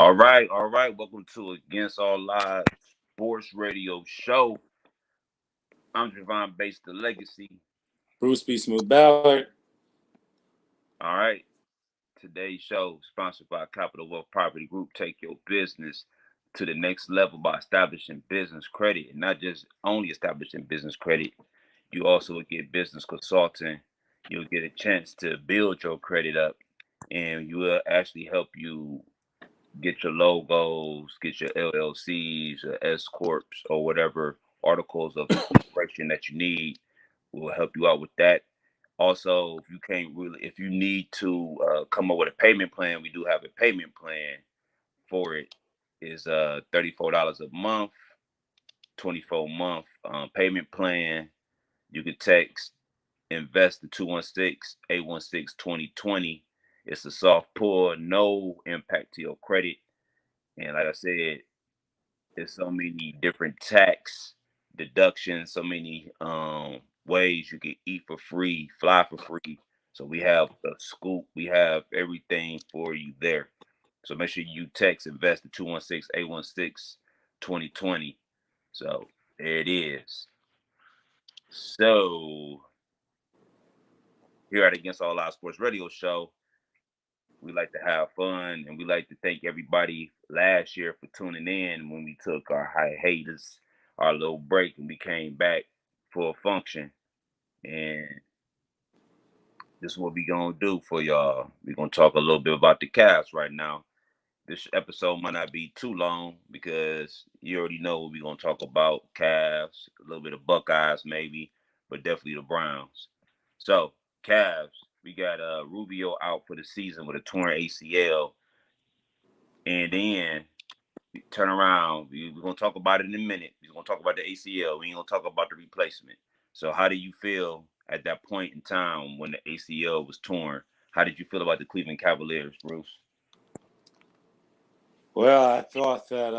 All right. Welcome to Against All Live Sports Radio Show. I'm Javon Bates, the Legacy. Bruce B. Smooth Ballard. All right. Today's show is sponsored by Capital Wealth Property Group. Take your business to the next level by establishing business credit, and not just only establishing business credit. You also will get business consulting. You'll get a chance to build your credit up, and you will actually help you get your logos, get your LLCs, your S corps, or whatever articles of incorporation that you need. We'll help you out with that. Also, if you need to come up with a payment plan, we do have a payment plan for it. Is $34 a month, 24-month payment plan. You can text invest to 216-816-2020. It's a soft pull, no impact to your credit. And like I said, there's so many different tax deductions, so many ways you can eat for free, fly for free. So we have the scoop, we have everything for you there. So make sure you text invest to 216-816-2020. So there it is. So here at Against All Out Sports Radio Show, we like to have fun, and we like to thank everybody last year for tuning in when we took our hiatus, our little break, and we came back for a function. And this is what we gonna do for y'all. We're gonna talk a little bit about the Cavs right now. This episode might not be too long because you already know what we're gonna talk about. Cavs, a little bit of Buckeyes maybe, but definitely the Browns. So Cavs, we got Rubio out for the season with a torn ACL. And then we turn around. We're going to talk about it in a minute. We're going to talk about the ACL. We ain't going to talk about the replacement. So how do you feel at that point in time when the ACL was torn? How did you feel about the Cleveland Cavaliers, Bruce? Well, I thought that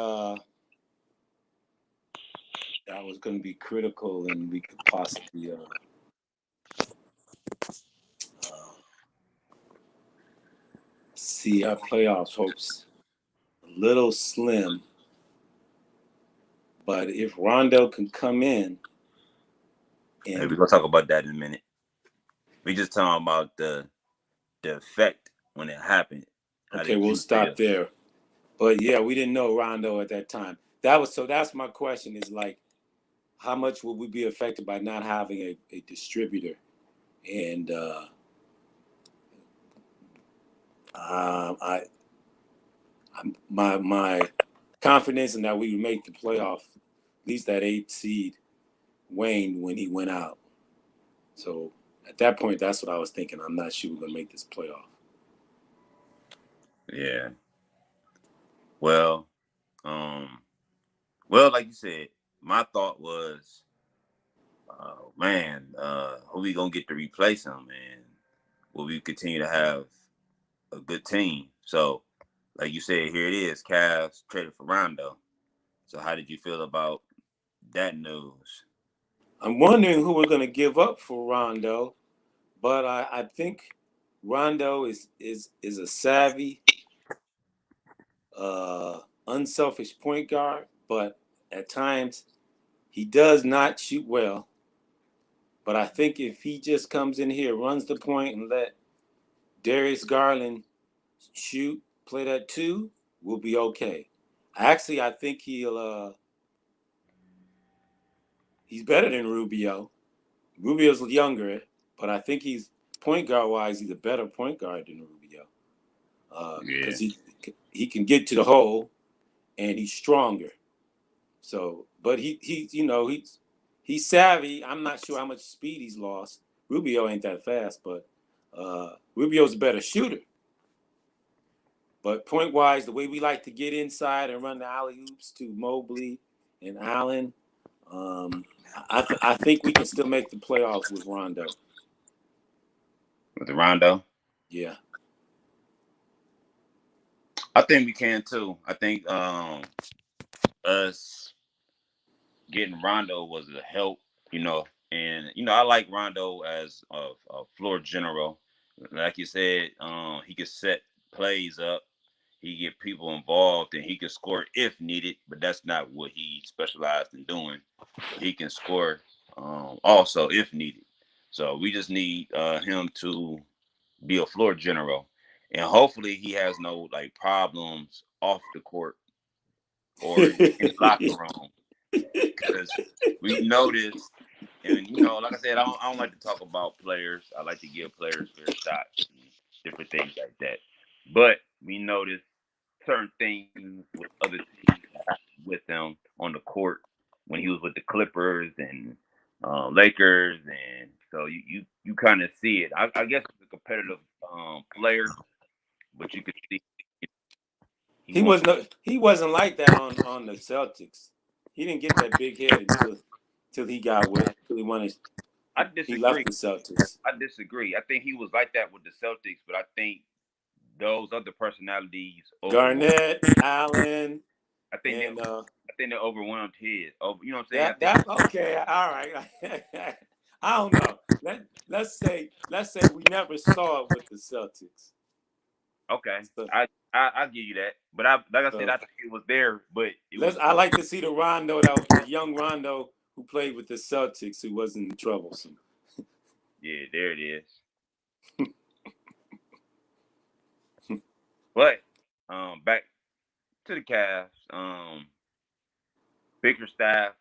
that was going to be critical, and we could possibly see our playoffs hopes a little slim. But if Rondo can come in, And we're going to talk about that in a minute. We just talking about the effect when it happened. Okay, we'll stop there. But yeah, we didn't know Rondo at that time. That's my question is like, how much will we be affected by not having a distributor? And my confidence in that we would make the playoff, at least that 8 seed, waned when he went out. So at that point, that's what I was thinking. I'm not sure we're gonna make this playoff. Yeah. Well, like you said, my thought was, who we gonna get to replace him, and will we continue to have a good team? So, like you said, here it is, Cavs traded for Rondo. So, how did you feel about that news? I'm wondering who we're gonna give up for Rondo, but I think Rondo is a savvy, unselfish point guard, but at times he does not shoot well. But I think if he just comes in here, runs the point, and let Darius Garland shoot, play that 2, we'll be okay. Actually, I think he's better than Rubio. Rubio's younger, but I think he's point guard wise, he's a better point guard than Rubio. Because he can get to the hole, and he's stronger. So, but he's savvy. I'm not sure how much speed he's lost. Rubio ain't that fast, but Rubio's a better shooter. But point-wise, the way we like to get inside and run the alley-oops to Mobley and Allen, I think we can still make the playoffs with Rondo. With the Rondo? Yeah. I think we can, too. I think us getting Rondo was a help, And, I like Rondo as a floor general. Like you said, he could set plays up. he get people involved, and he can score if needed. But that's not what he specialized in doing. But he can score also if needed. So we just need him to be a floor general, and hopefully he has no like problems off the court or in the locker room, because we noticed, and like I said, I don't like to talk about players. I like to give players fair shots and different things like that. But we noticed certain things with other teams that happened with him on the court when he was with the Clippers and Lakers, and so you kind of see it. I guess it's a competitive player, but you could see he wants. He wasn't like that on the Celtics. He didn't get that big head until he got till I he left disagree. the Celtics. I disagree. I think he was like that with the Celtics, but I think those other personalities overwhelmed. Garnett, Allen, I think they and overwhelmed his. Over, you know what I'm saying? I think that okay, all right. I don't know. Let's say we never saw it with the Celtics. okay. So, I give you that, but like I said, I so think it was there, but it was. I like to see the Rondo, the young Rondo who played with the Celtics, who wasn't troublesome. Yeah, there it is. But back to the Cavs. Bickerstaff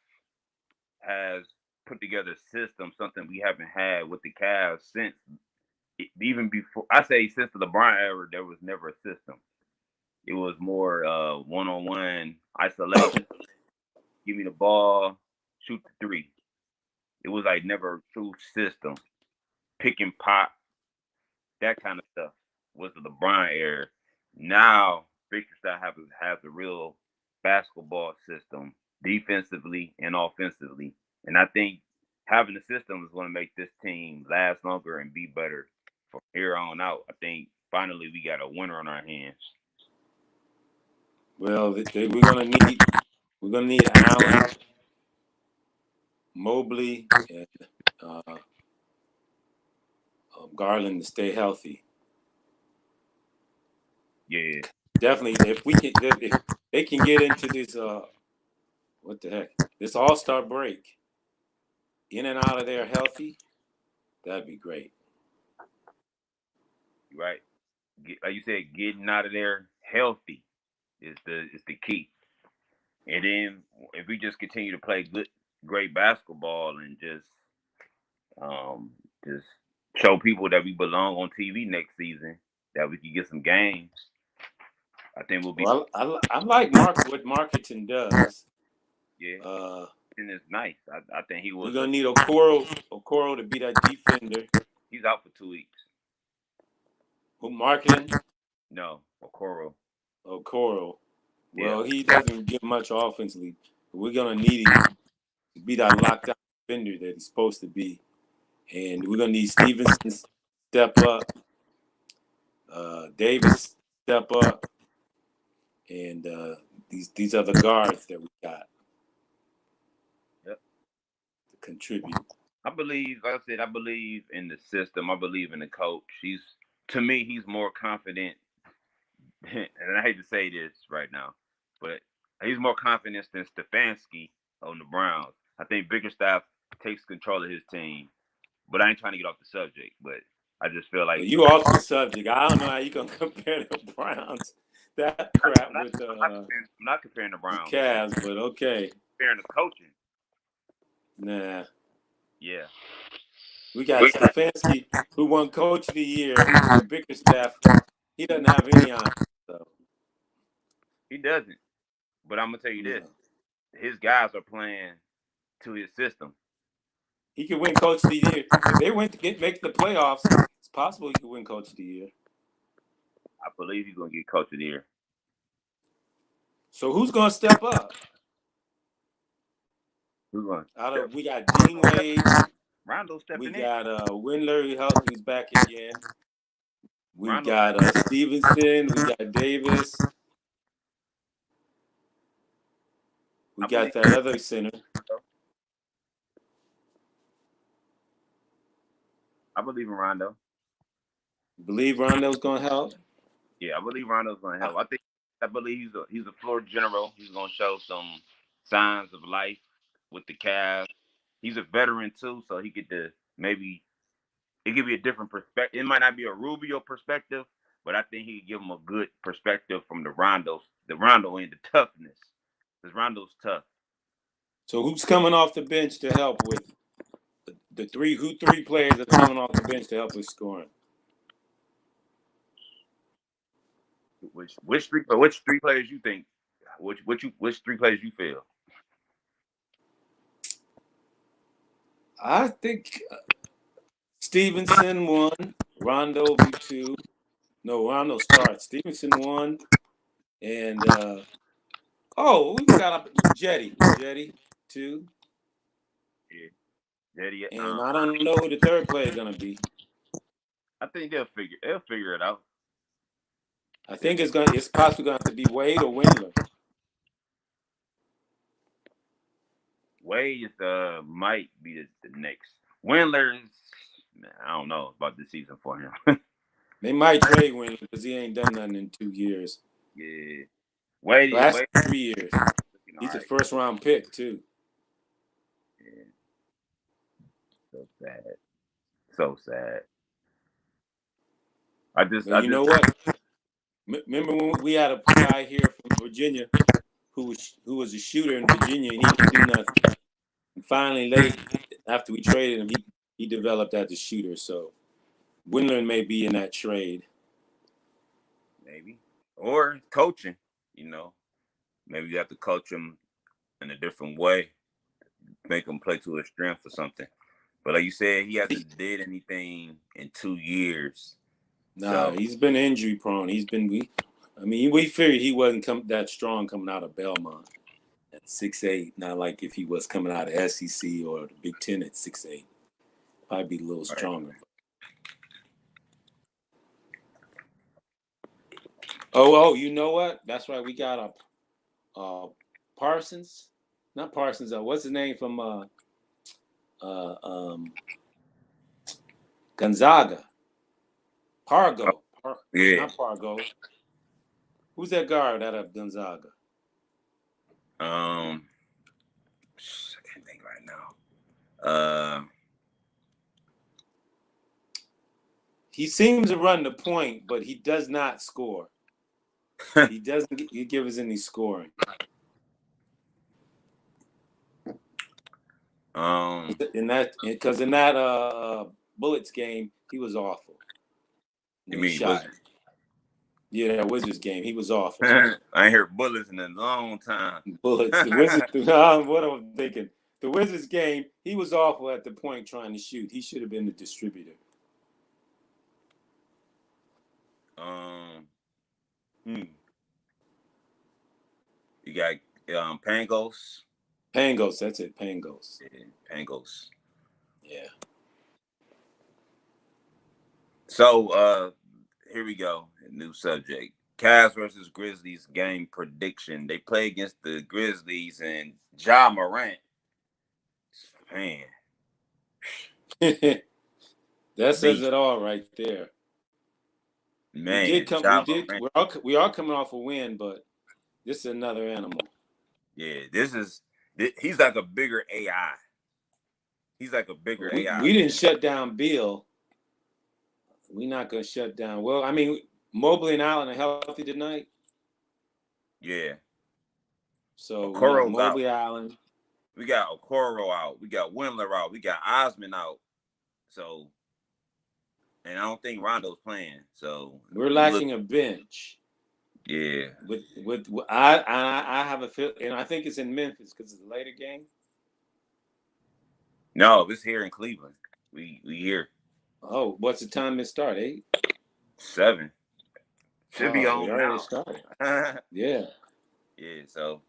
has put together a system, something we haven't had with the Cavs since even before. I say since the LeBron era, there was never a system. It was more one-on-one isolation. Give me the ball, shoot the three. It was like never a true system. Pick and pop, that kind of stuff was the LeBron era. Now Bickerstaff has a real basketball system, defensively and offensively, and I think having a system is going to make this team last longer and be better from here on out. I think finally we got a winner on our hands. Well, we're gonna need Allen, Mobley, and uh, Garland to stay healthy. Yeah. Definitely, if they can get into this what the heck, this All-Star break, in and out of there healthy, that'd be great. Right. Like you said, getting out of there healthy is the key. And then if we just continue to play great basketball and um, just show people that we belong on TV next season, that we can get some games, I think we'll be. Well, I like what Marketing does. Yeah, and it's nice. I think he We're was. gonna need Okoro to be that defender. He's out for 2 weeks. Who Marketing? No, Okoro. Okoro. Yeah. Well, he doesn't get much offensively. But we're gonna need him to be that lockdown defender that he's supposed to be, and we're gonna need Stevenson step up, Davis step up, and these other guards that we got Yep. to contribute. I believe, like I said, I believe in the system. I believe in the coach. To me, he's more confident. And I hate to say this right now, but he's more confident than Stefanski on the Browns. I think Bickerstaff takes control of his team, but I ain't trying to get off the subject. But I just feel Well, like you off the subject. I don't know how you gonna compare the Browns that crap with I'm not comparing the the Browns. Cavs, but okay. Comparing the coaching. Nah. Yeah. We got Stefanski, who won Coach of the Year, and Bickerstaff. He doesn't have any on. So. He doesn't. But I'm gonna tell you this: No. his guys are playing to his system. He could win Coach of the Year. If they went to make the playoffs, it's possible he could win Coach of the Year. I believe he's gonna get Coach of the Year. So who's gonna step up? Who's going? We got Dean Wade. Rondo We stepping in. got Windler, who's back again. We Rondo got Stevenson. We got Davis. We got that other center. I believe in Rondo. You believe Rondo's gonna help? Yeah, I believe Rondo's gonna help. I think I believe he's a floor general. He's gonna show some signs of life with the Cavs. He's a veteran too, so he get to maybe it could be a different perspective. It might not be a Rubio perspective, but I think he could give him a good perspective from the Rondo and the toughness. Because Rondo's tough. So who's coming off the bench to help with the three players that are coming off the bench to help with scoring? Which three players you think? Which three players you feel? I think Stevenson 1, Rondo will be 2. No, Rondo starts. Stevenson 1, and we forgot Jetty 2. Yeah, Jetty. And I don't know who the third player is gonna be. I think they'll figure it out. I think it's possibly going to have to be Wade or Windler. Wade might be the next. Windler, I don't know about this season for him. They might trade Windler because he ain't done nothing in 2 years. Yeah, Wade. Last 3 years. He's a first round pick too. Yeah. So sad. So sad. You know what? Remember when we had a guy here from Virginia who was a shooter in Virginia and he didn't do nothing. And finally, late after we traded him, he developed as a shooter. So Windler may be in that trade. Maybe. Or coaching, Maybe you have to coach him in a different way. Make him play to his strength or something. But like you said, he hasn't did anything in 2 years. Nah, he's been injury prone. We figured he wasn't that strong coming out of Belmont at 6'8". Not like if he was coming out of SEC or the Big Ten at 6'8". Probably be a little stronger. Oh, you know what? That's right. We got a Parsons. Not Parsons. What's his name from Gonzaga? Pargo. Yeah. Not Pargo. Who's that guard out of Gonzaga? I can't think right now. He seems to run the point, but he does not score. He doesn't give us any scoring. In that Bullets game, he was awful. You mean Wizards? Yeah, Wizards game. He was awful. I ain't heard Bullets in a long time. Bullets. The Wizards. What am I thinking? The Wizards game, he was awful at the point trying to shoot. He should have been the distributor. You got Pangos. Pangos, that's it. Pangos. Yeah, Pangos. Yeah. So here we go. A new subject. Cavs versus Grizzlies game prediction. They play against the Grizzlies and Ja Morant. Man. That says it all right there. Man, we are coming off a win, but this is another animal. Yeah, he's like a bigger AI. He's like a bigger AI. We didn't shut down Beal. We're not going to shut down. Well, I mean, Mobley and Allen are healthy tonight. Yeah. So Mobley, Allen. We got Okoro out. We got Windler out. We got Osman out. So, and I don't think Rondo's playing. So we're lacking a bench. Yeah. I have a feel, and I think it's in Memphis because it's a later game. No, it's here in Cleveland. We here. Oh, what's the time it start? 8? 7. Should be on already now. Started. Yeah. Yeah. So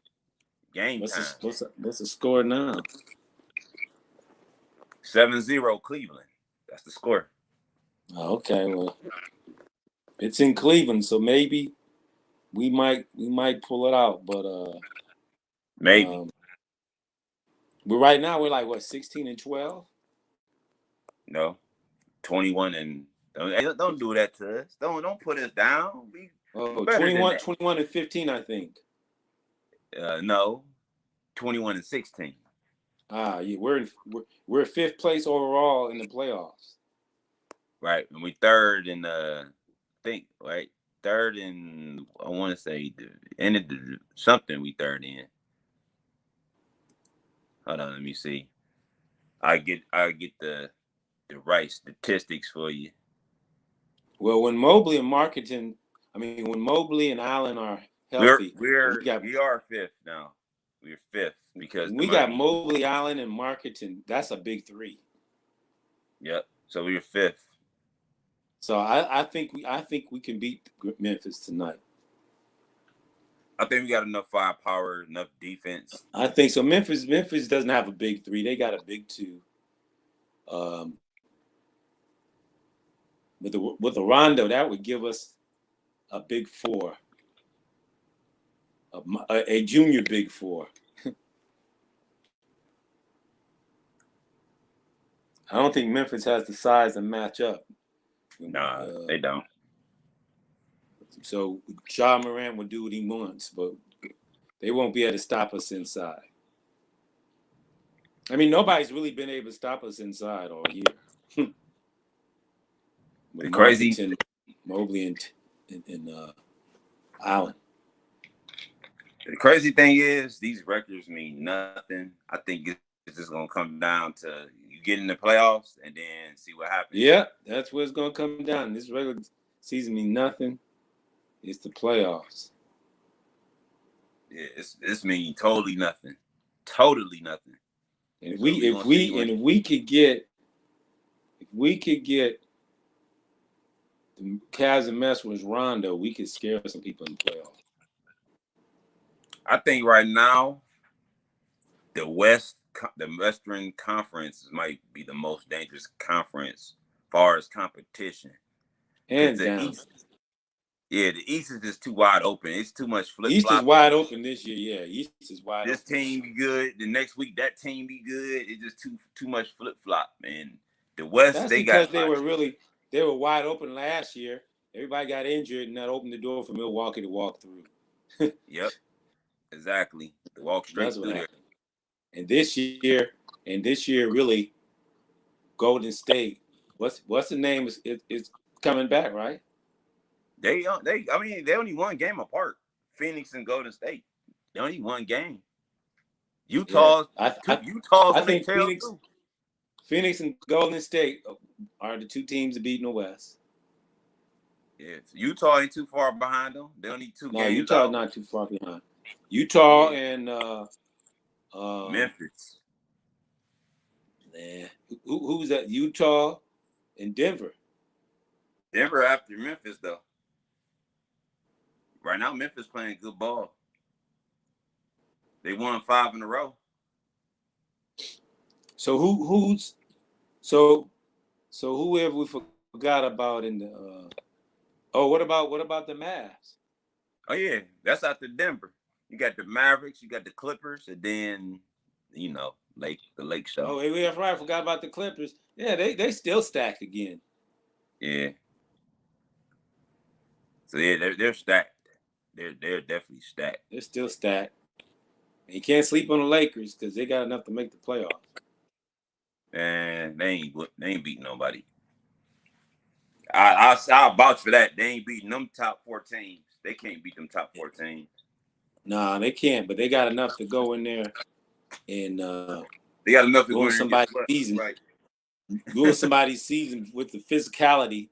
game time. What's the score now? 7-0 Cleveland. That's the score. Okay. Well, it's in Cleveland, so maybe we might pull it out, but maybe. But right now we're like 16-12. No, 21 and don't do that to us. Don't put us down. Oh, better than 21, that. 21 and 15, I think. No, 21 and 16. Yeah, we're fifth place overall in the playoffs. Right, and we third in think right third in I want to say the end of the something we third in. Hold on, let me see. I get the right statistics for you. Well, when Mobley and Allen are healthy, We are fifth now. We're fifth because we got Mobley, Allen, and Marketing. That's a big three. Yep. So we're fifth. So I think we can beat Memphis tonight. I think we got enough firepower, enough defense. I think so. Memphis doesn't have a big three. They got a big two. With the Rondo, that would give us a big four, a junior big four. I don't think Memphis has the size to match up. Nah, they don't. So Ja Morant will do what he wants, but they won't be able to stop us inside. I mean, nobody's really been able to stop us inside all year. With crazy Mobley, and Allen. The crazy thing is, these records mean nothing. I think it's just gonna come down to you get in the playoffs and then see what happens. Yeah, that's what it's gonna come down. This regular season means nothing. It's the playoffs. Yeah, it's mean totally nothing. Totally nothing. And if we could get the Cavs and mess with Rondo, we could scare some people in the playoffs. I think right now, the Western Conference might be the most dangerous conference as far as competition. Hands down. The East is just too wide open. It's too much flip-flop. East is wide open this year. Yeah, East is wide this open. This team be good. The next week, that team be good. It's just too much flip-flop, man. The West, that's because they were wide open last year. Everybody got injured, and that opened the door for Milwaukee to walk through. Yep, exactly. To walk straight through there. And this year, really, Golden State. What's the name? Is coming back, right? They only one game apart. Phoenix and Golden State. They only one game. Utah's. Yeah, I think Phoenix and Golden State are the two teams that beat in the West. Yeah, Utah ain't too far behind them. They only two games. No, Utah's not too far behind. Utah and Memphis. Nah. Who's that? Utah and Denver. Denver after Memphis, though. Right now, Memphis playing good ball. They won 5 in a row. So who have we forgot about in the? What about the Mavs? Oh yeah, that's after Denver. You got the Mavericks, you got the Clippers, and then the Lake Show. Oh, yeah, right. I forgot about the Clippers. Yeah, they still stacked again. Yeah. So yeah, they're stacked. They're definitely stacked. They're still stacked. And you can't sleep on the Lakers because they got enough to make the playoffs. And they ain't beating nobody. I'll vouch for that. They ain't beating them top 4 teams. They can't beat them top 4 teams. Nah, they can't. But they got enough to go in there and they got enough to go in somebody's season. Right. Ruin somebody's season with the physicality.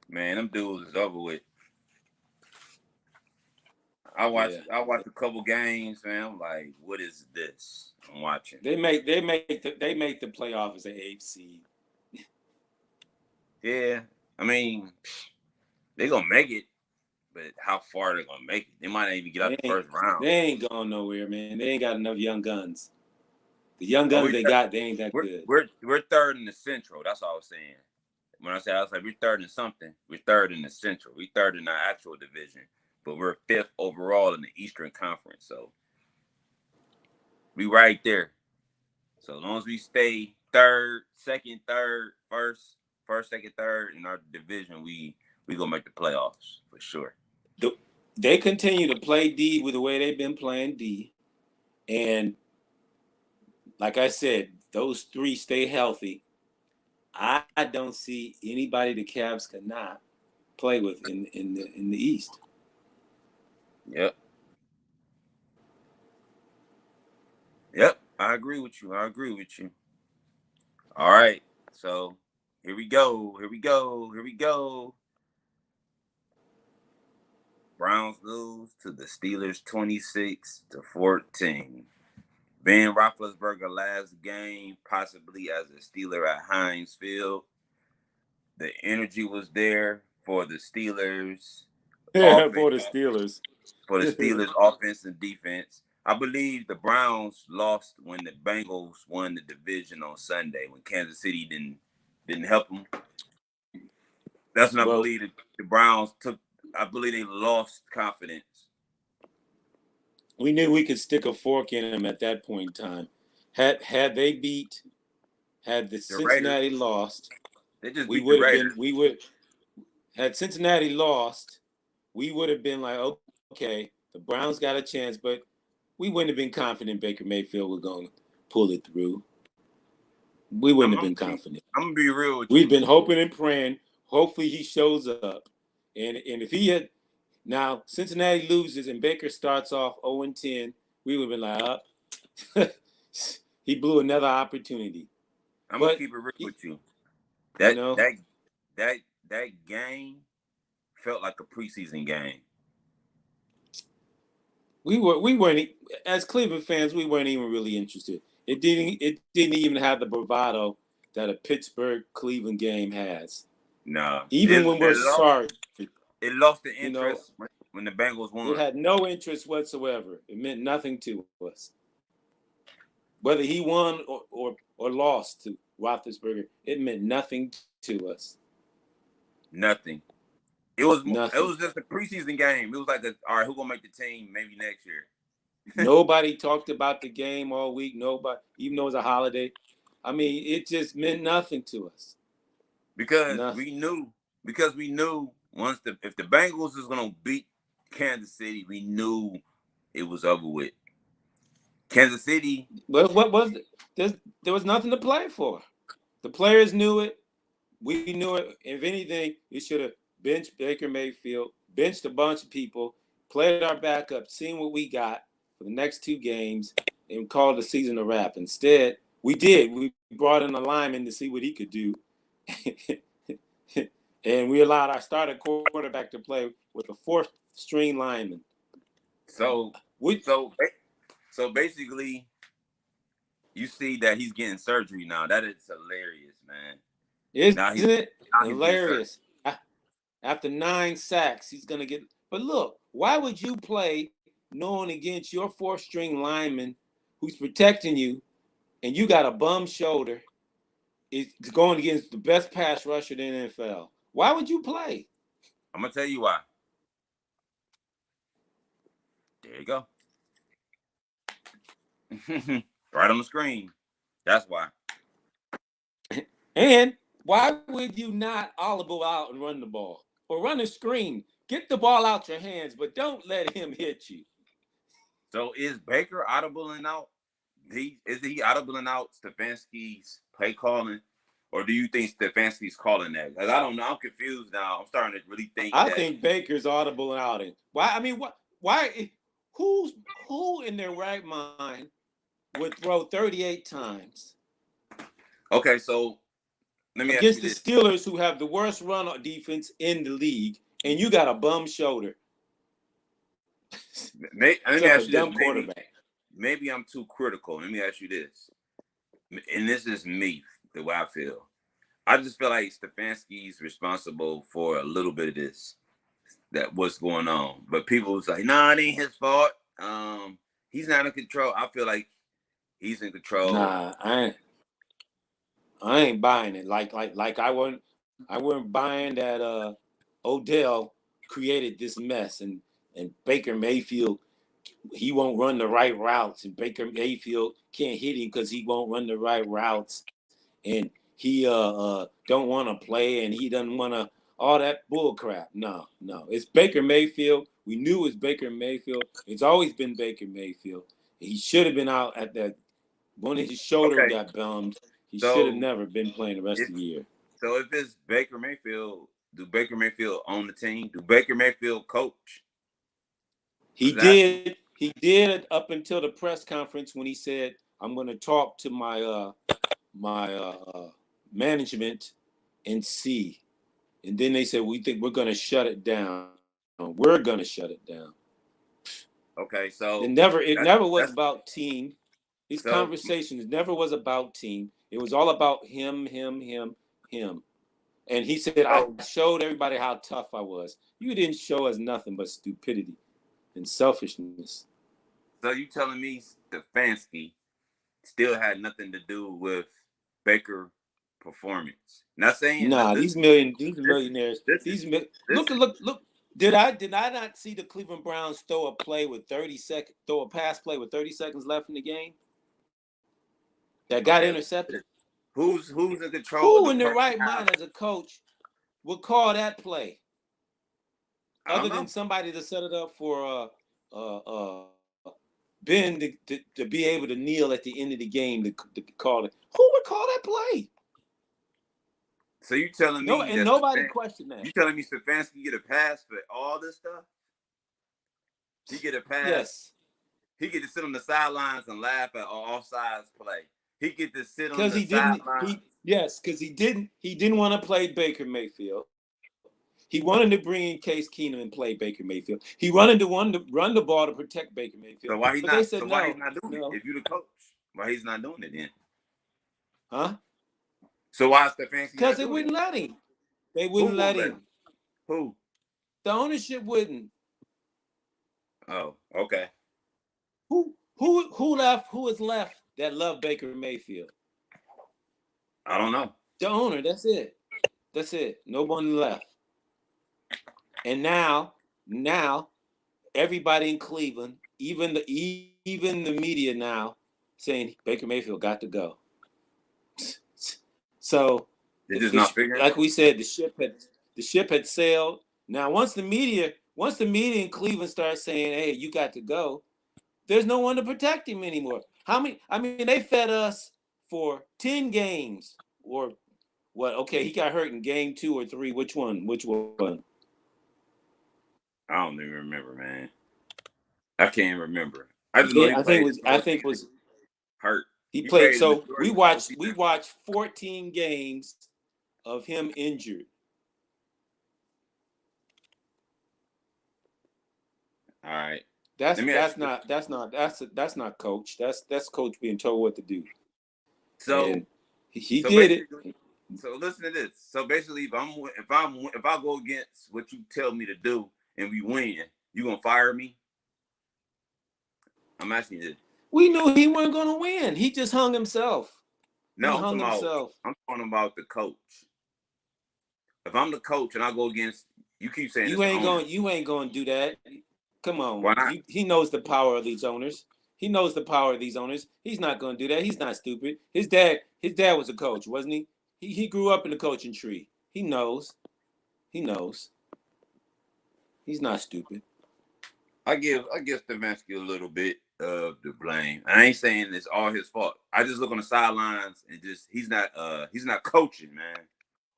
Man, them dudes is over with. I watched a couple games, man. I'm like, what is this? I'm watching. They make the playoff as an 8th seed. Yeah, I mean, they gonna make it, but how far they gonna make it? They might not even get out the first round. They ain't going nowhere, man. They ain't got enough young guns. The young guns they ain't that good. We're third in the Central. That's all I was saying. When I was like, we're third in something. We're third in the Central. We're third in our actual division, but we're 5th overall in the Eastern Conference. So we right there. So as long as we stay third, second, third, first first, second, third in our division, we gonna make the playoffs for sure. They continue to play D with the way they've been playing D, and like I said, those three stay healthy. I don't see anybody the Cavs cannot play with in the East. Yep. I agree with you. All right. So here we go. Browns lose to the Steelers 26-14. Ben Roethlisberger last game, possibly as a Steeler at Heinz Field. The energy was there for the Steelers. For the Steelers. Offense and defense. I believe the Browns lost when the Bengals won the division on Sunday when Kansas City didn't help them. That's when I believe the Browns took. I believe they lost confidence. We knew we could stick a fork in them at that point in time. Had the Cincinnati Raiders lost, they just beat the Raiders. Had Cincinnati lost, we would have been like, okay, the Browns got a chance, but we wouldn't have been confident Baker Mayfield was going to pull it through. We wouldn't have been confident. I'm going to be real with you. We've been hoping and praying. Hopefully he shows up. And if he had – now, Cincinnati loses and Baker starts off 0-10, we would have been like, he blew another opportunity. I'm going to keep it real with you. That game felt like a preseason game. We weren't as Cleveland fans. We weren't even really interested. It didn't even have the bravado that a Pittsburgh Cleveland game has. No, even when we're sorry, it lost the interest when the Bengals won. It had no interest whatsoever. It meant nothing to us. Whether he won or lost to Roethlisberger, it meant nothing to us. Nothing. It was just a preseason game. It was like, all right, who's gonna make the team maybe next year? Nobody talked about the game all week. Nobody, even though it was a holiday. I mean, it just meant nothing to us. Because we knew once if the Bengals is gonna beat Kansas City, we knew it was over with. Kansas City. Well, what was there was nothing to play for. The players knew it. We knew it. If anything, we should have benched Baker Mayfield, benched a bunch of people, played our backup, seen what we got for the next two games, and called the season a wrap. Instead, we did. We brought in a lineman to see what he could do. And we allowed our starting quarterback to play with a fourth-string lineman. So basically, you see that he's getting surgery now. That is hilarious, man. Isn't it hilarious? After 9 sacks, he's going to get – but look, why would you play knowing against your fourth-string lineman who's protecting you and you got a bum shoulder? It's going against the best pass rusher in the NFL. Why would you play? I'm going to tell you why. There you go. Right on the screen. That's why. And why would you not audible out and run the ball? Or run a screen? Get the ball out your hands, but don't let him hit you. So is Baker audibling out? Is he audibling out Stefanski's play calling? Or do you think Stefanski's calling that? Because I don't know. I'm confused now. I'm starting to really think I think Baker's audible outing. Why? I mean, why? Who in their right mind would throw 38 times? Okay, so let me against the Steelers, who have the worst run defense in the league, and you got a bum shoulder. Let me ask you this. Maybe I'm too critical. Let me ask you this. And this is me, the way I feel. I just feel like Stefanski's responsible for a little bit of this, that what's going on. But people was like, nah, it ain't his fault. He's not in control. I feel like he's in control. Nah, I ain't buying it. Like I wasn't buying that Odell created this mess and Baker Mayfield, he won't run the right routes, and Baker Mayfield can't hit him because he won't run the right routes, and he don't want to play and he doesn't want to all that bull crap. No. It's Baker Mayfield. We knew it was Baker Mayfield. It's always been Baker Mayfield. He should have been out at that when his shoulder got bummed. He should have never been playing the rest of the year. So if it's Baker Mayfield, do Baker Mayfield own the team? Do Baker Mayfield coach? He did. He did up until the press conference when he said, "I'm going to talk to my management and see." And then they said, "We think we're going to shut it down. We're going to shut it down." Okay, so it never was about team. These conversations never was about team. It was all about him. And he said, "I showed everybody how tough I was. You didn't show us nothing but stupidity and selfishness." So you telling me Stefanski still had nothing to do with Baker performance? Not saying these millionaires. Look. Did I not see the Cleveland Browns throw a pass play with 30 seconds left in the game that got intercepted? Who's in control? Who in their right mind as a coach would call that play? Other than somebody to set it up for Ben to be able to kneel at the end of the game to call it. Who would call that play? So you telling me and nobody questioned that. You telling me Stefanski get a pass for all this stuff? He get a pass. Yes. He get to sit on the sidelines and laugh at offsides play. He get to sit on the sidelines. Because he didn't want to play Baker Mayfield. He wanted to bring in Case Keenum and play Baker Mayfield. He wanted to run the ball to protect Baker Mayfield. So why he's not doing it? If you're the coach, why he's not doing it then? Huh? So why is Stefanski? Because they wouldn't let him. They wouldn't let him. Who? The ownership wouldn't. Oh, okay. Who left? Who is left that loved Baker Mayfield? I don't know. The owner. That's it. No one left. And now, everybody in Cleveland, even the media now, saying Baker Mayfield got to go. So, like we said, the ship had sailed. Now, once the media in Cleveland starts saying, "Hey, you got to go," there's no one to protect him anymore. How many? I mean, they fed us for 10 games or what? Okay, he got hurt in game 2 or 3. Which one? I don't even remember, man. I can't remember. I just know I think it was hurt. He played. So we watched 14 games of him injured. All right. That's not coach. That's coach being told what to do. So and he did it. So listen to this. So basically, if I go against what you tell me to do and we win, you gonna fire me? I'm asking you this. We knew he wasn't gonna win. He just hung himself. No, I'm talking about the coach. If I'm the coach and I go against, you keep saying you ain't gonna do that. Come on. Why not? He knows the power of these owners. He's not gonna do that. He's not stupid. His dad was a coach, wasn't he? He grew up in the coaching tree. He knows. He's not stupid. I give Stefanski a little bit of the blame. I ain't saying it's all his fault. I just look on the sidelines and he's not coaching, man.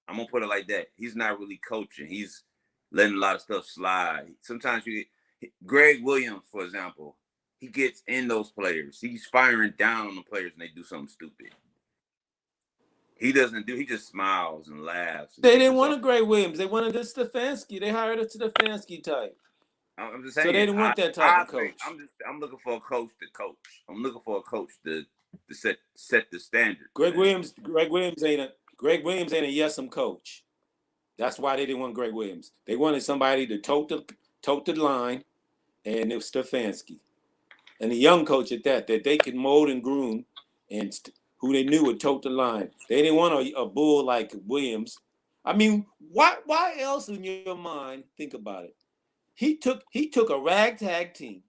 I'm gonna put it like that. He's not really coaching. He's letting a lot of stuff slide. Sometimes Greg Williams, for example, he gets in those players. He's firing down on the players and they do something stupid. He just smiles and laughs. They didn't want a Greg Williams. They wanted a Stefanski. They hired a Stefanski type. I'm just saying. So they didn't want that type of coach. I'm looking for a coach to coach. I'm looking for a coach to set the standard. Greg Williams ain't a yes-some coach. That's why they didn't want Greg Williams. They wanted somebody to tote the line, and it was Stefanski, and a young coach at that they could mold and groom, and who they knew would tote the line. They didn't want a bull like Williams. I mean, why else in your mind? Think about it. He took a ragtag team,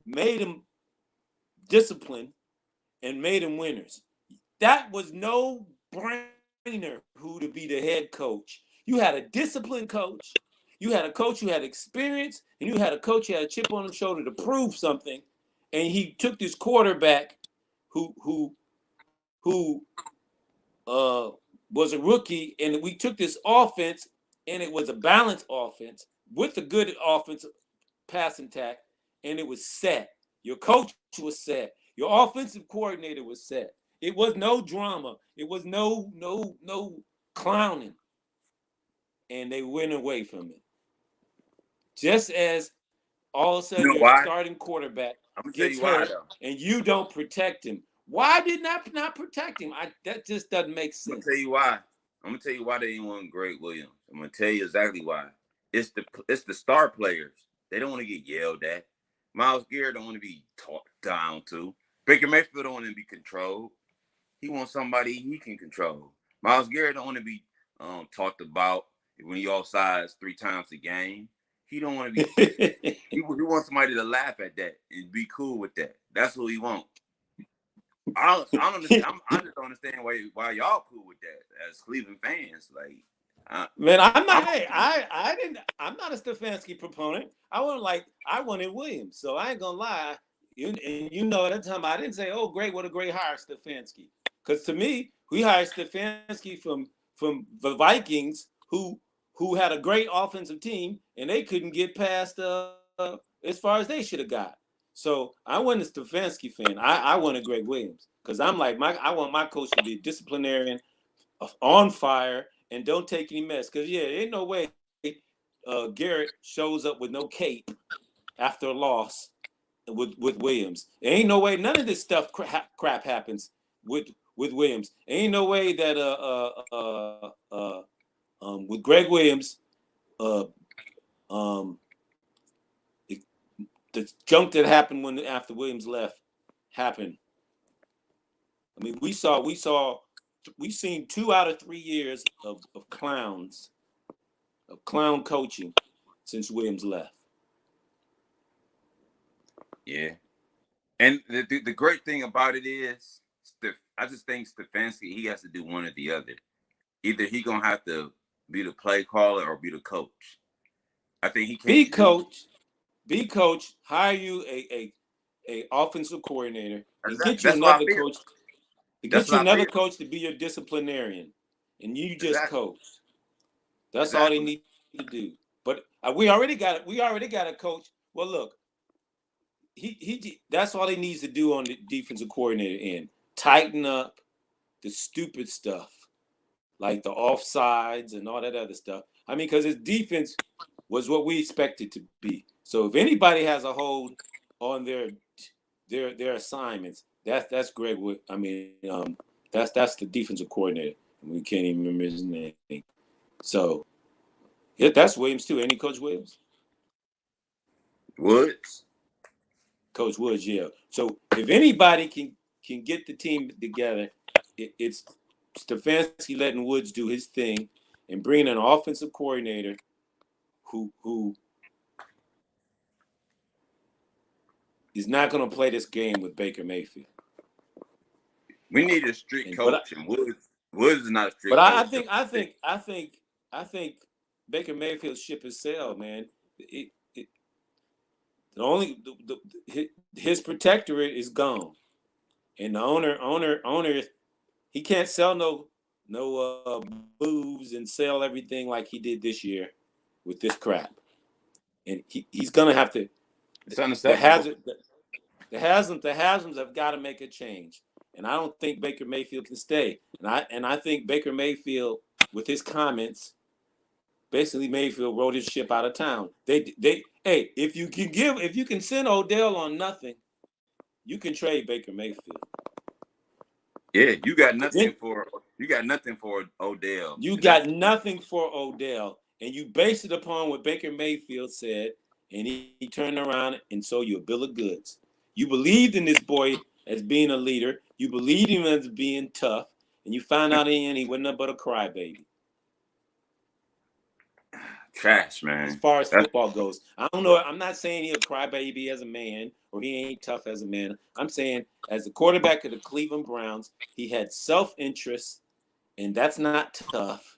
made them disciplined, and made them winners. That was no no-brainer who to be the head coach. You had a disciplined coach. You had a coach who had experience, and you had a coach who had a chip on his shoulder to prove something. And he took this quarterback who was a rookie, and we took this offense, and it was a balanced offense with a good offensive passing attack, and it was set. Your coach was set. Your offensive coordinator was set. It was no drama. It was no clowning, and they went away from it. Just as all of a sudden your starting quarterback gets hurt and you don't protect him. Why did not protect him? That just doesn't make sense. I'm gonna tell you why they didn't want Greg Williams. I'm gonna tell you exactly why. It's the star players. They don't want to get yelled at. Myles Garrett don't want to be talked down to. Baker Mayfield don't want to be controlled. He wants somebody he can control. Myles Garrett don't want to be talked about when he offsides 3 times a game. He don't want to be. he wants somebody to laugh at that and be cool with that. That's what he wants. I just don't understand why y'all cool with that as Cleveland fans. Like, man, I'm not. I'm not a Stefanski proponent. I wanted Williams, so I ain't gonna lie. At that time I didn't say, "Oh, great, what a great hire, Stefanski." Because to me, we hired Stefanski from the Vikings, who had a great offensive team, and they couldn't get past as far as they should have got. So I wasn't a Stefanski fan. I wanted Greg Williams because I'm like, I want my coach to be a disciplinarian, on fire, and don't take any mess. Because, ain't no way Garrett shows up with no cape after a loss with Williams. There ain't no way none of this stuff crap happens with Williams. Ain't no way that with Greg Williams, the junk that happened after Williams left happened. I mean, we've seen 2 out of 3 years of clown coaching since Williams left. Yeah, and the great thing about it is, I just think Stefanski, he has to do one or the other. Either he gonna have to be the play caller or be the coach. I think he can't be coach. Hire you a offensive coordinator and get you another coach. Get you another coach to be your disciplinarian, and you just coach. That's all they need to do. But we already got it. We already got a coach. Well, look, he that's all he needs to do on the defensive coordinator end. Tighten up the stupid stuff, like the offsides and all that other stuff. I mean, because his defense was what we expected to be. So if anybody has a hold on their assignments, that's Greg. I mean, that's the defensive coordinator. We can't even remember his name. So that's Williams too. Ain't he Coach Williams? Woods. Coach Woods, yeah. So if anybody can get the team together, it's Stefanski letting Woods do his thing and bringing an offensive coordinator who is not going to play this game with Baker Mayfield. We need a strict coach, and Woods is not a strict coach. But I think Baker Mayfield's ship has sailed, man. His protectorate is gone, and the owner, he can't sell no booze and sell everything like he did this year with this crap, and he's gonna have to. The Haslam's have got to make a change, and I don't think Baker Mayfield can stay. And I think Baker Mayfield, with his comments, basically Mayfield rode his ship out of town. If you can send Odell on nothing, you can trade Baker Mayfield. Yeah, you got nothing for Odell. You got nothing for Odell, and you base it upon what Baker Mayfield said, and he turned around and sold you a bill of goods. You believed in this boy as being a leader. You believed him as being tough, and you found out in the end he wasn't nothing but a crybaby. Trash, man. As far as football goes, I don't know. I'm not saying he's a crybaby as a man or he ain't tough as a man. I'm saying as the quarterback of the Cleveland Browns, he had self-interest and that's not tough.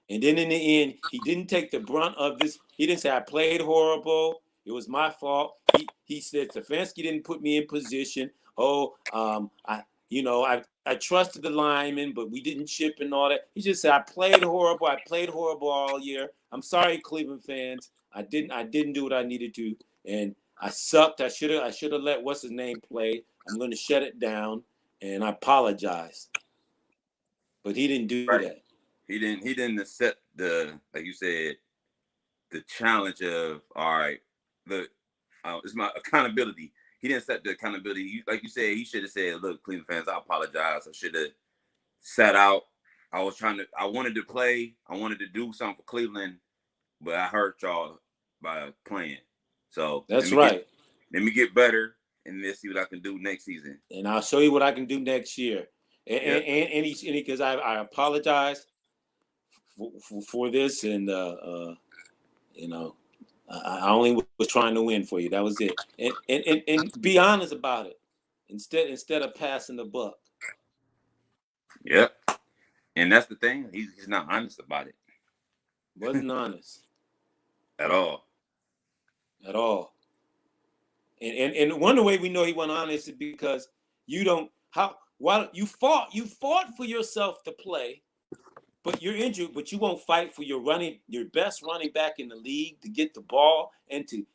And then in the end, he didn't take the brunt of this. He didn't say I played horrible. It was my fault. He said Stefanski didn't put me in position. I trusted the lineman, but we didn't chip and all that. He just said I played horrible. I played horrible all year. I'm sorry, Cleveland fans. I didn't do what I needed to, and I sucked. I should have let what's his name play. I'm going to shut it down, and I apologize. But he didn't do that. He didn't accept the, like you said, the challenge of, all right, it's my accountability. He didn't accept the accountability. Like you said, he should have said, look, Cleveland fans, I apologize. I should have sat out. I wanted to play. I wanted to do something for Cleveland, but I hurt y'all by playing. So that's right. Let me get better and let's see what I can do next season. And I'll show you what I can do next year. And because I apologize for this, and I only was trying to win for you. That was it. And be honest about it instead of passing the buck. Yep. And that's the thing. He's not honest about it. Wasn't honest at all. At all. And one of the way we know he wasn't honest is because you fought for yourself to play. But you're injured, but you won't fight for your best running back in the league to get the ball and to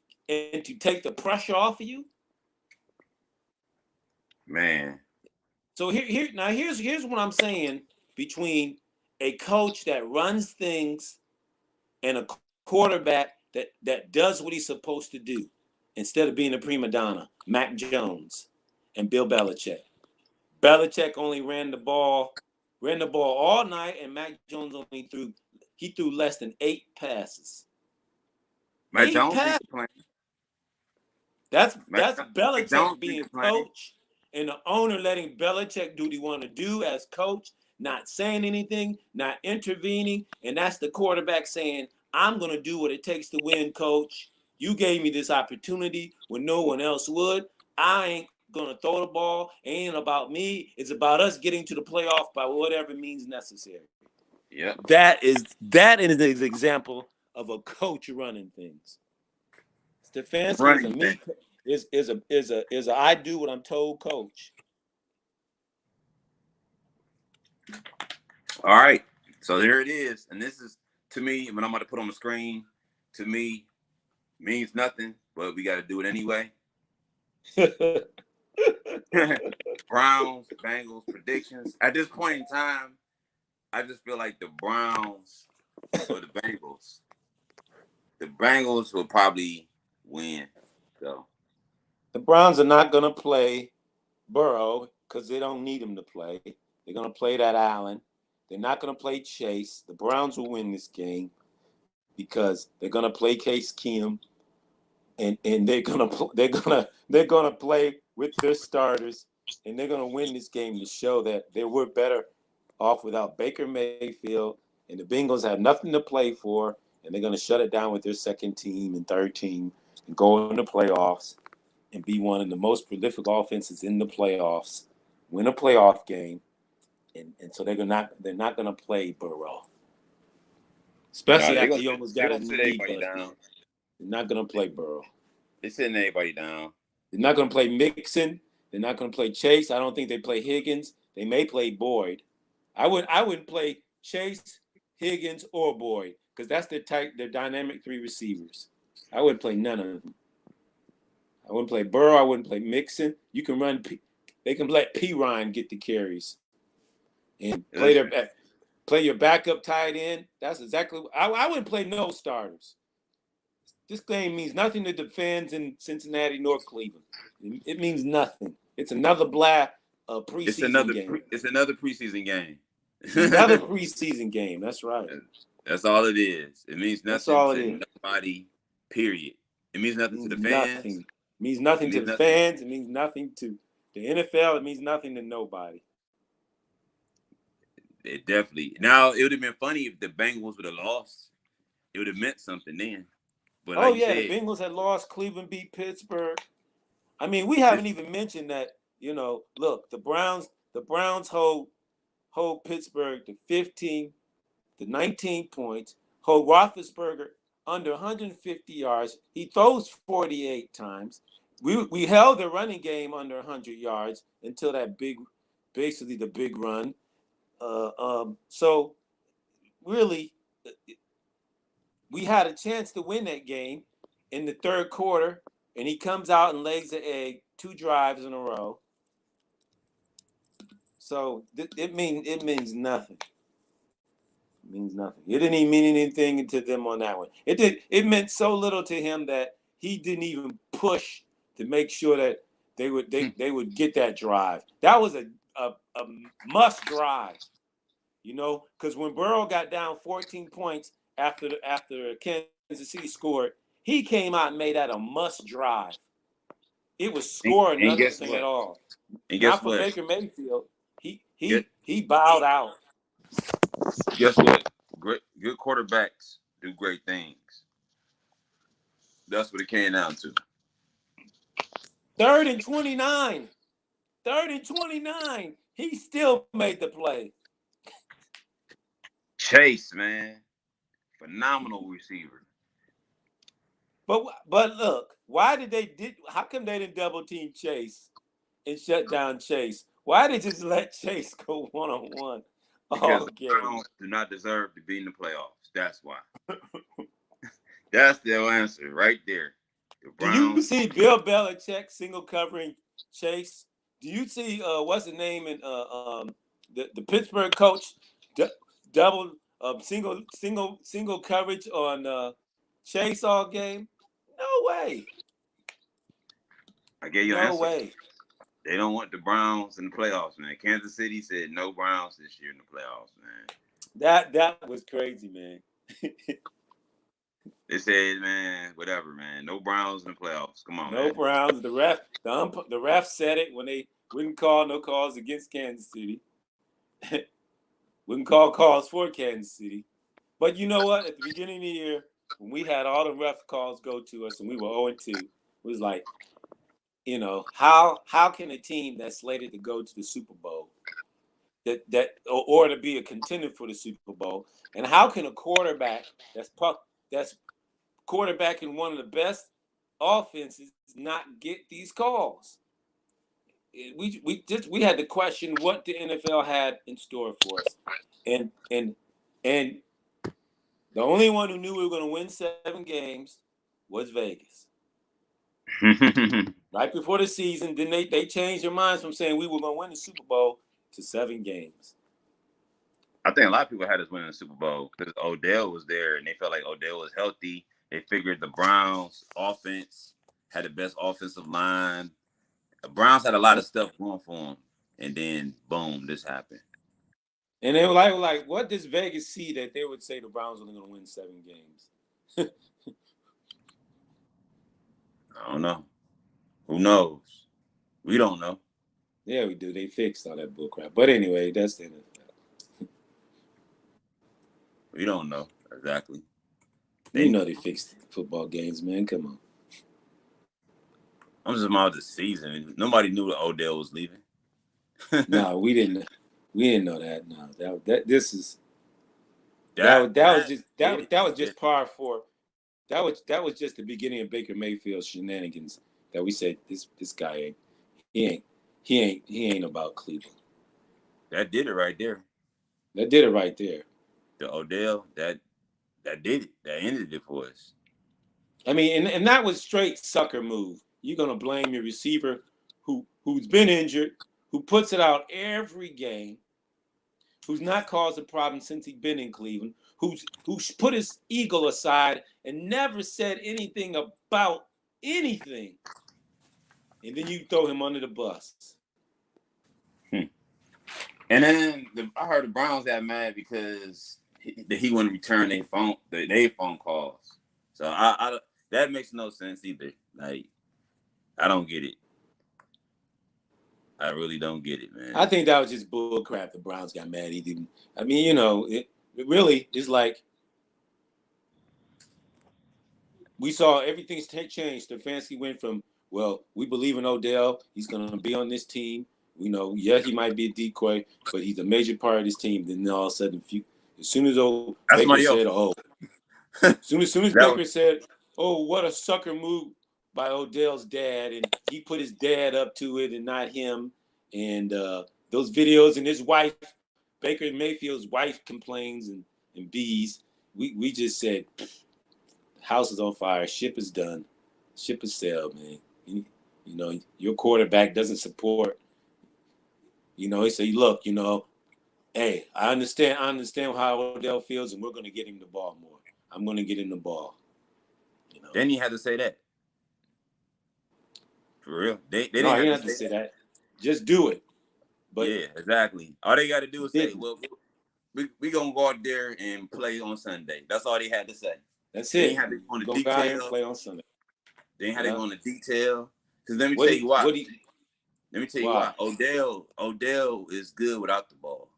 take the pressure off of you. Man. So here's what I'm saying between a coach that runs things and a quarterback that does what he's supposed to do instead of being a prima donna, Mac Jones and Bill Belichick. Belichick only ran the ball all night, and Mac Jones only threw less than 8 passes. Mac Jones playing. That's Belichick being coach, and the owner letting Belichick do what he want to do as coach, not saying anything, not intervening, and that's the quarterback saying, "I'm going to do what it takes to win, coach. You gave me this opportunity when no one else would. I ain't gonna throw the ball. It ain't about me. It's about us getting to the playoff by whatever means necessary." Yeah, that is an example of a coach running things. Stefanski is a I do what I'm told coach. All right, so there it is, and this is, to me, when I'm about to put on the screen, to me means nothing, but we got to do it anyway. Browns, Bengals predictions. At this point in time, I just feel like the Browns or the Bengals. The Bengals will probably win. So the Browns are not going to play Burrow because they don't need him to play. They're going to play that Allen. They're not going to play Chase. The Browns will win this game because they're going to play Case Keenum, and they're going to play with their starters, and they're going to win this game to show that they were better off without Baker Mayfield, and the Bengals have nothing to play for, and they're going to shut it down with their second team and third team and go in the playoffs and be one of the most prolific offenses in the playoffs, win a playoff game, and so they're not going to play Burrow. Especially after you almost got a lead. They're not going to play Burrow. They're sitting everybody down. They're not going to play Mixon. They're not going to play Chase. I don't think they play Higgins. They may play Boyd. I wouldn't play Chase, Higgins, or Boyd because that's their dynamic 3 receivers. I wouldn't play none of them. I wouldn't play Burrow. I wouldn't play Mixon. You can run. They can let P. Ryan get the carries and play your backup tight end. That's exactly. I wouldn't play no starters. This game means nothing to the fans in Cincinnati nor Cleveland. It means nothing. It's another preseason game. It's another preseason game. Another preseason game. That's right. That's all it is. It means nothing to nobody, period. It means nothing to the fans. Nothing. It means nothing to the fans. It means nothing to the NFL. It means nothing to nobody. It definitely. Now, it would have been funny if the Bengals would have lost. It would have meant something then. But like the Bengals had lost. Cleveland beat Pittsburgh. I mean, we haven't even mentioned that. Look, the Browns hold Pittsburgh to 19 points, hold Roethlisberger under 150 yards. He throws 48 times. We held the running game under 100 yards until that basically the big run. So really, we had a chance to win that game in the third quarter, and he comes out and lays the egg 2 drives in a row. So it means nothing. It means nothing. It didn't even mean anything to them on that one. It meant so little to him that he didn't even push to make sure that they would get that drive. That was a must drive, because when Burrow got down 14 points after Kansas City scored, he came out and made that a must drive. It was score nothing at all. And Not for Baker Mayfield. He bowed out. Guess what? Good quarterbacks do great things. That's what it came down to. 3rd and 29. 3rd and 29. He still made the play. Chase, man. Phenomenal receiver. But look, how come they didn't double team Chase and shut down Chase? Why did they just let Chase go one-on-one? Because the Browns do not deserve to be in the playoffs. That's why. That's their answer right there. Do you see Bill Belichick single covering Chase? Do you see what's the name in the Pittsburgh coach double single coverage on Chase all game? No way. I gave you an answer. No way. They don't want the Browns in the playoffs, man. Kansas City said no Browns this year in the playoffs, man. That was crazy, man. They said, man, whatever, man. No Browns in the playoffs. Come on, no man. Browns. The ref said it when they wouldn't call no calls against Kansas City. Wouldn't call calls for Kansas City. But you know what? At the beginning of the year, when we had all the ref calls go to us and we were 0-2, it was like, how can a team that's slated to go to the Super Bowl or to be a contender for the Super Bowl, and how can a quarterback that's quarterbacking one of the best offenses not get these calls? We had to question what the NFL had in store for us, and the only one who knew we were going to win 7 games was Vegas. Right before the season, then they changed their minds from saying we were going to win the Super Bowl to 7 games. I think a lot of people had us winning the Super Bowl because Odell was there, and they felt like Odell was healthy. They figured the Browns' offense had the best offensive line. The Browns had a lot of stuff going for them, and then boom, this happened. And they were like, what does Vegas see that they would say the Browns are going to win 7 games? I don't know. Who knows? We don't know. Yeah, we do. They fixed all that bullcrap. But anyway, that's the NFL. We don't know exactly. You know they fixed football games, man. Come on. I'm just about the season. Nobody knew that Odell was leaving. No, we didn't. We didn't know that. No, that was just par for. That was just the beginning of Baker Mayfield's shenanigans. That we said this guy ain't about Cleveland. That did it right there. The Odell that did it. That ended it for us. I mean, and that was straight sucker move. You're gonna blame your receiver who's been injured, who puts it out every game, who's not caused a problem since he's been in Cleveland, who's put his ego aside and never said anything about anything. And then you throw him under the bus. And then I heard the Browns got mad because he wouldn't return their phone calls. So I that makes no sense either. Like, I don't get it. I really don't get it, man. I think that was just bull crap. The Browns got mad. He didn't. I mean, it really is like we saw everything's changed. Stefanski went from, well, we believe in Odell. He's going to be on this team. You know, yeah, he might be a decoy, but he's a major part of this team. Then all of a sudden, as soon as Baker said, as soon as Baker said, "Oh, what a sucker move by Odell's dad," and he put his dad up to it and not him, and those videos and his wife, Baker Mayfield's wife, complains and bees. We just said, house is on fire, ship is done, ship is sailed, man. You know, your quarterback doesn't support. You know, he said, "Look, you know, hey, I understand how Odell feels, and we're going to get him the ball more. I'm going to get him the ball." You know? Then he had to say that. For real. They didn't have to say that. Just do it. But yeah, exactly. All they got to do is say, "Well, we gonna go out there and play on Sunday." That's all they had to say. That's they it. Ain't had to go into detail. Play on Sunday. They ain't had to go into detail. Because let me tell you why. Let me tell you why. Odell is good without the ball.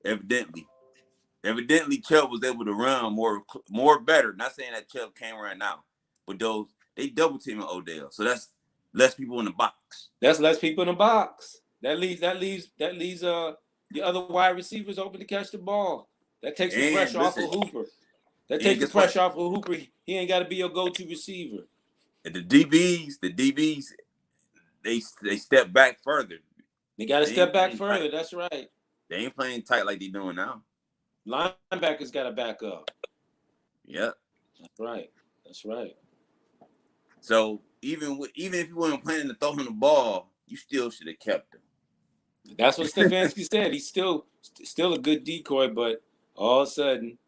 Evidently, Chubb was able to run more better. Not saying that Chubb can't run now, but they double teaming Odell, so that's less people in the box. That's less people in the box. That leaves the other wide receivers open to catch the ball. That takes the pressure off of Hooper. That takes the pressure off of Hooper. He ain't got to be your go-to receiver. And the DBs, they step back further. They got to step back further. Tight. That's right. They ain't playing tight like they doing now. Linebackers got to back up. Yep. That's right. So even if you weren't planning to throw him the ball, you still should have kept him. That's what Stefanski said. He's still a good decoy, but all of a sudden,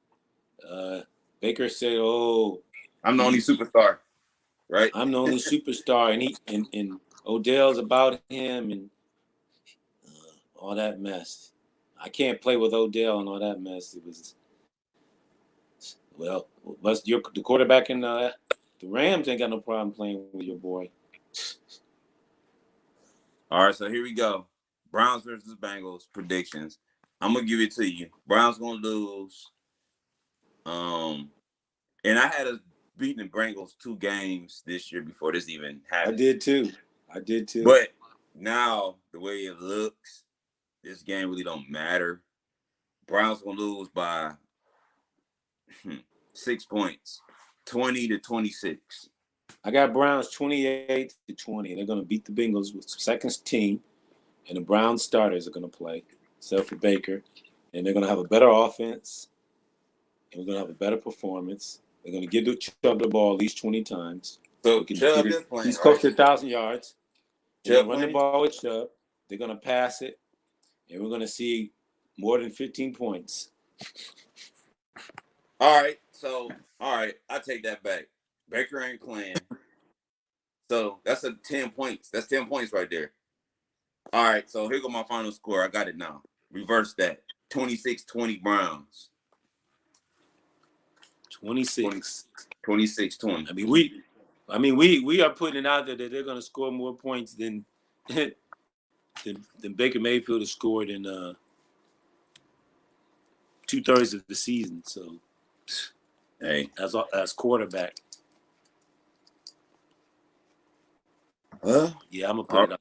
Baker said, "Oh, I'm the only superstar, right? I'm the only superstar," and Odell's about him and all that mess. I can't play with Odell and all that mess. It was the quarterback in the Rams ain't got no problem playing with your boy. All right, so here we go. Browns versus Bengals predictions. I'm gonna give it to you. Browns gonna lose. And I had us beating the Bengals 2 games this year before this even happened. I did too. But now the way it looks, this game really don't matter. Browns gonna lose by 6 points, 20-26. I got Browns 28-20. They're gonna beat the Bengals with second team, and the Browns starters are gonna play, except for Baker, and they're gonna have a better offense, and we're gonna have a better performance. They're gonna give Chubb the ball at least 20 times. So Chubb is playing. He's close to 1,000 yards. They're gonna run the ball with Chubb. They're gonna pass it, and we're gonna see more than 15 points. All right, I take that back. Baker ain't playing. So that's 10 points. That's 10 points right there. All right, so here go my final score. I got it now. Reverse that. 26-20 Browns. 26-20. I mean, we are putting it out there that they're going to score more points than Baker Mayfield has scored in 2/3 of the season. So, hey, as quarterback, yeah, I'm gonna put it up.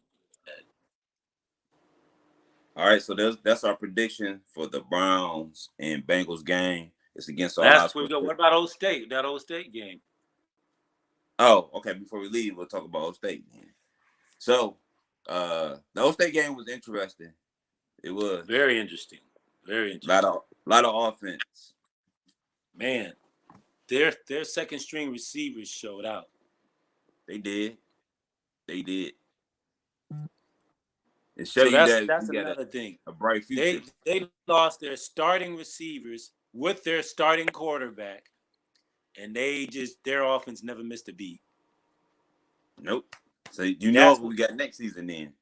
All right, so that's our prediction for the Browns and Bengals game. It's against our last week. What about Old State? That Old State game. Oh, okay. Before we leave, we'll talk about Old State game. So, the Old State game was interesting. It was very interesting. Very interesting. Lot of offense. Man, their second string receivers showed out. They did. It shows that's another thing. A bright future. They lost their starting receivers with their starting quarterback, and their offense never missed a beat. Nope. So what we got next season then.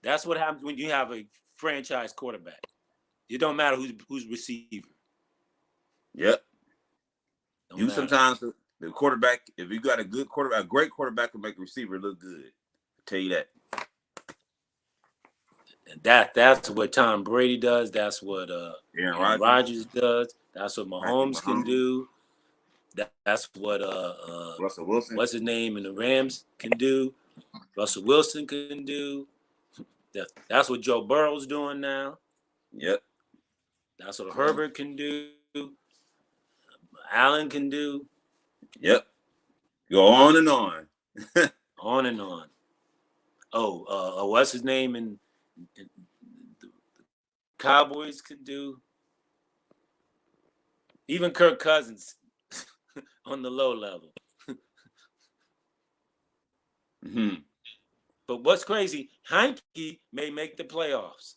That's what happens when you have a franchise quarterback. It don't matter who's receiver. Yep. Sometimes the quarterback, if you got a good quarterback, a great quarterback will make a receiver look good. I'll tell you that. And that's what Tom Brady does. That's what Aaron Rodgers does. That's what Mahomes can do. That's what Russell Wilson. What's his name in the Rams can do. Russell Wilson can do. That's what Joe Burrow's doing now. Yep. That's what Herbert can do. Allen can do. Yep. Go on and on. On and on. What's his name? And the Cowboys could do. Even Kirk Cousins on the low level. Mm-hmm. But what's crazy, Heineke may make the playoffs.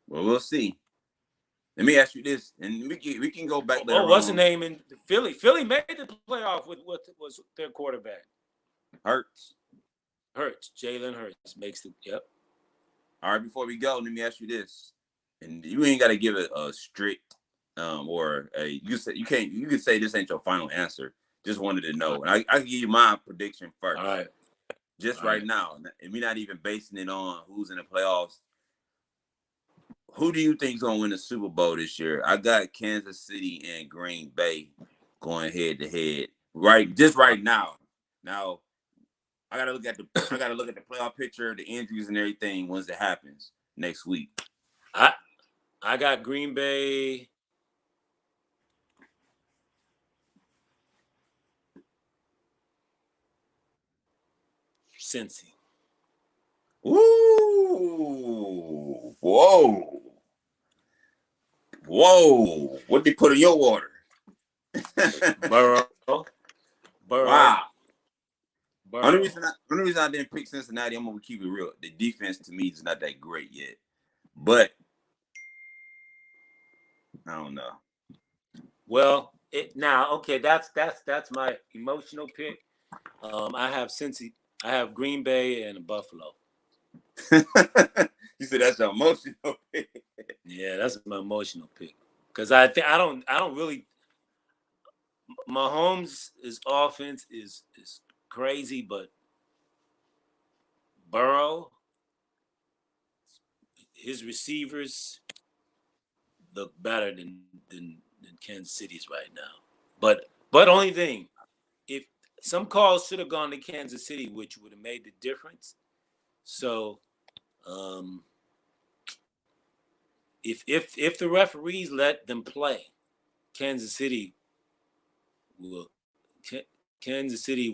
Well, we'll see. Let me ask you this, and we can go back later what's on. the name in Philly? Philly made the playoff with what was their quarterback? Hurts. Jalen Hurts makes the All right, before we go, let me ask you this, and you ain't got to give it a strict or a you can say this ain't your final answer. Just wanted to know, and I can give you my prediction first. All right. Just right now, and we're not even basing it on who's in the playoffs. Who do you think is going to win the Super Bowl this year? I got Kansas City and Green Bay going head to head. Right now. Now, I gotta look at the playoff picture, the injuries and everything once it happens next week. I got Green Bay. Cincy. Ooh. Whoa. What they put in your water? Burrow. Wow. Only reason I didn't pick Cincinnati, I'm gonna keep it real. The defense to me is not that great yet. But I don't know. Well, that's my emotional pick. I have Cincy. I have Green Bay and Buffalo. You said that's your emotional pick. Yeah, that's my emotional pick. Because I don't really. Mahomes' offense is crazy, but Burrow, his receivers look better than Kansas City's right now. But only thing, if some calls should have gone to Kansas City, which would have made the difference. So, if the referees let them play, Kansas City will Kansas City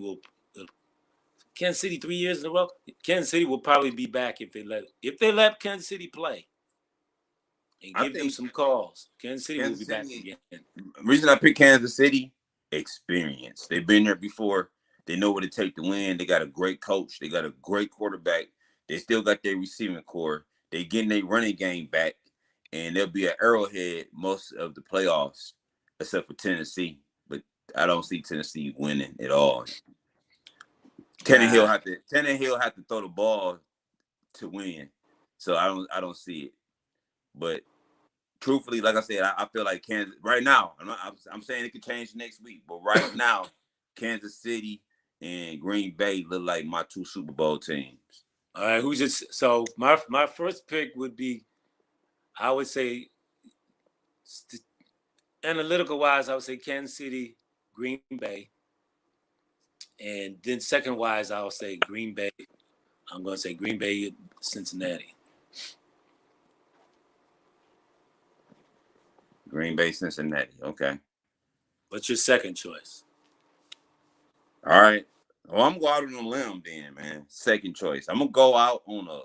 3 years in a row. Kansas City will probably be back if they let Kansas City play and give them some calls. Kansas City will be back again. The reason I picked Kansas City, experience. They've been there before. They know what it takes to win. They got a great coach. They got a great quarterback. They still got their receiving core. They getting their running game back, and they'll be at Arrowhead most of the playoffs, except for Tennessee. But I don't see Tennessee winning at all. Tannehill have to throw the ball to win, so I don't see it. But truthfully, like I said, I feel like Kansas right now. I'm saying it could change next week, but right now, Kansas City and Green Bay look like my two Super Bowl teams. All right, so my first pick would be, I would say, analytical wise, I would say Kansas City, Green Bay, and then second wise, I would say Green Bay. I'm going to say Green Bay, Cincinnati. Green Bay, Cincinnati. Okay. What's your second choice? All right. Well, I'm going out on a limb then, man. Second choice. I'm gonna go out on a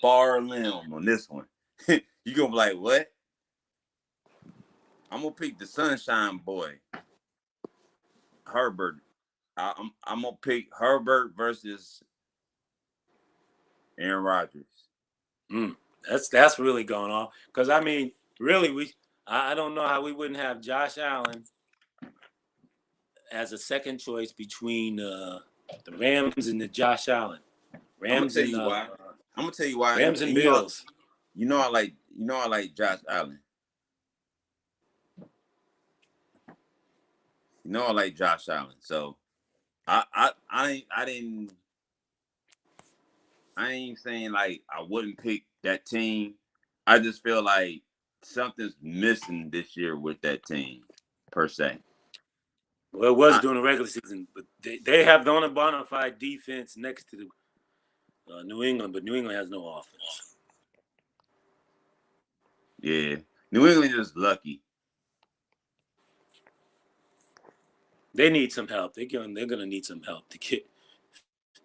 far limb on this one. You gonna be like, what? I'm gonna pick the Sunshine Boy, Herbert. I'm gonna pick Herbert versus Aaron Rodgers. That's really going on, because I mean, really, I don't know how we wouldn't have Josh Allen as a second choice between the Rams and the Josh Allen. I'm gonna tell you why. Rams and Bills. I like Josh Allen. I like Josh Allen. So I ain't saying like I wouldn't pick that team. I just feel like something's missing this year with that team, per se. Well, it was during the regular season, but They have the only bona fide defense next to New England, but New England has no offense. Yeah, New England is lucky. They need some help. They're gonna need some help to get.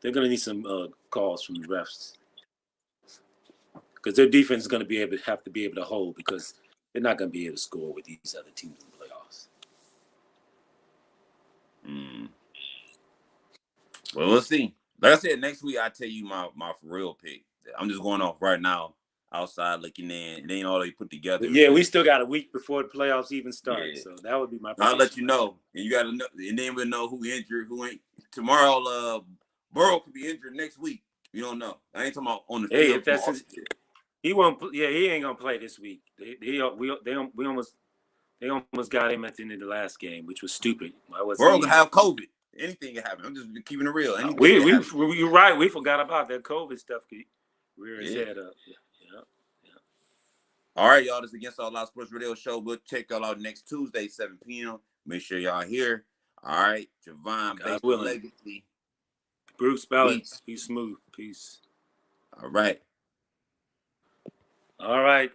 They're gonna need some calls from the refs because their defense is gonna have to be able to hold because they're not gonna be able to score with these other teams in the playoffs. Well, we'll see. Like I said, next week I'll tell you my for real pick. I'm just going off right now, outside looking in. It ain't all they put together. But yeah, we still got a week before the playoffs even start, so that would be my prediction. I'll let you know, and you got to know, and then we'll know who injured, who ain't. Tomorrow, Burrow could be injured next week. You don't know. I ain't talking about on the field. Hey, if that's he won't. Yeah, he ain't gonna play this week. They almost got him at the end of the last game, which was stupid. Burrow could have COVID. Anything can happen. I'm just keeping it real. You're right. We forgot about that COVID stuff. Rear his head up. Yeah. All right, y'all. This is Against All Odds Sports Radio Show. We'll check y'all out next Tuesday, 7 p.m. Make sure y'all here. All right. Javon, Baseball Legacy. Bruce Ballard. Be smooth. Peace. All right. All right.